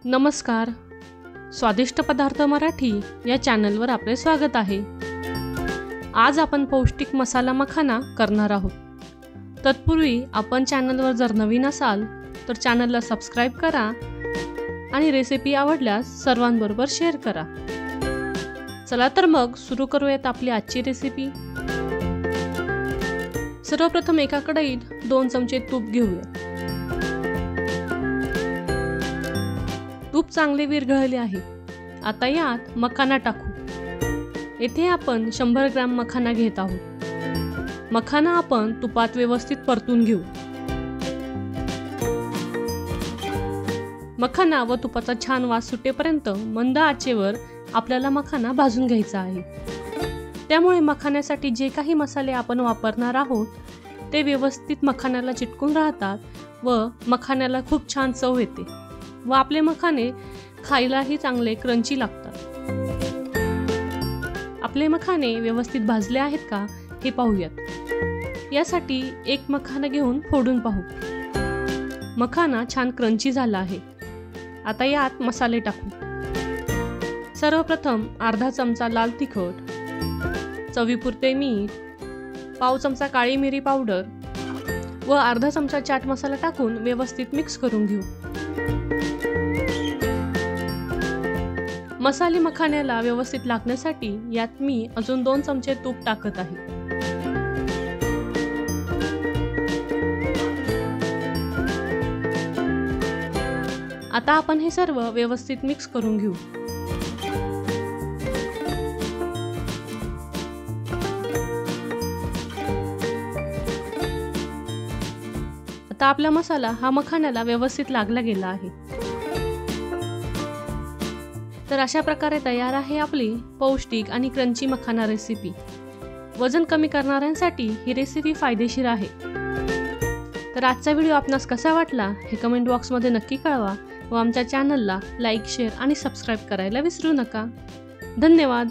नमस्कार. स्वादिष्ट पदार्थ मराठी या चॅनलवर आपले स्वागत आहे. आज आपण पौष्टिक मसाला मखाना करणार आहोत. तत्पूर्वी आपण चॅनलवर जर नवीन असाल तर चॅनलला सबस्क्राईब करा आणि रेसिपी आवडल्यास सर्वांबरोबर शेअर करा. चला तर मग सुरू करूयात आपली आजची रेसिपी. सर्वप्रथम एका कढईत 2 चमचे तूप घेऊया. तूप चांगले विरघळले आहे. आता यात मखाना टाकू. येथे आपण 100 ग्रॅम मखाना घेत आहोत. मखाना आपण तुपात व्यवस्थित परतून घेऊ. मखाना व तुपाचा छान वास सुटेपर्यंत मंद आचेवर आपल्याला मखाना भाजून घ्यायचा आहे. त्यामुळे मखान्यासाठी जे काही मसाले आपण वापरणार आहोत ते व्यवस्थित मखान्याला चिटकून राहतात व मखान्याला खूप छान चव येते व आपले मखाने खायलाही चांगले क्रंची लागतात. आपले मखाने व्यवस्थित भाजले आहेत का हे पाहूयात. यासाठी एक मखाना घेऊन फोडून पाहू. मखाना छान क्रंची झाला आहे. आता यात मसाले टाकू. सर्वप्रथम अर्धा चमचा लाल तिखट, चवीपुरते मीठ, पाव चमचा काळी मिरी पावडर व अर्धा चमचा चाट मसाला टाकून व्यवस्थित मिक्स करून घेऊ. मसाले मखान्याला व्यवस्थित लागण्यासाठी यात मी अजून 2 चमचे तूप टाकत आहे. आता आपण हे सर्व व्यवस्थित मिक्स करून घेऊ. आता आपला मसाला हा मखान्याला व्यवस्थित लागला गेला आहे. तर अशा प्रकारे तयार आहे आपली पौष्टिक आणि क्रंची मखाना रेसिपी. वजन कमी करणाऱ्यांसाठी ही रेसिपी फायदेशीर आहे. तर आजचा व्हिडिओ आपणास कसा वाटला हे कमेंट बॉक्समध्ये नक्की कळवा व आमच्या चॅनलला लाईक, शेअर आणि सबस्क्राईब करायला विसरू नका. धन्यवाद.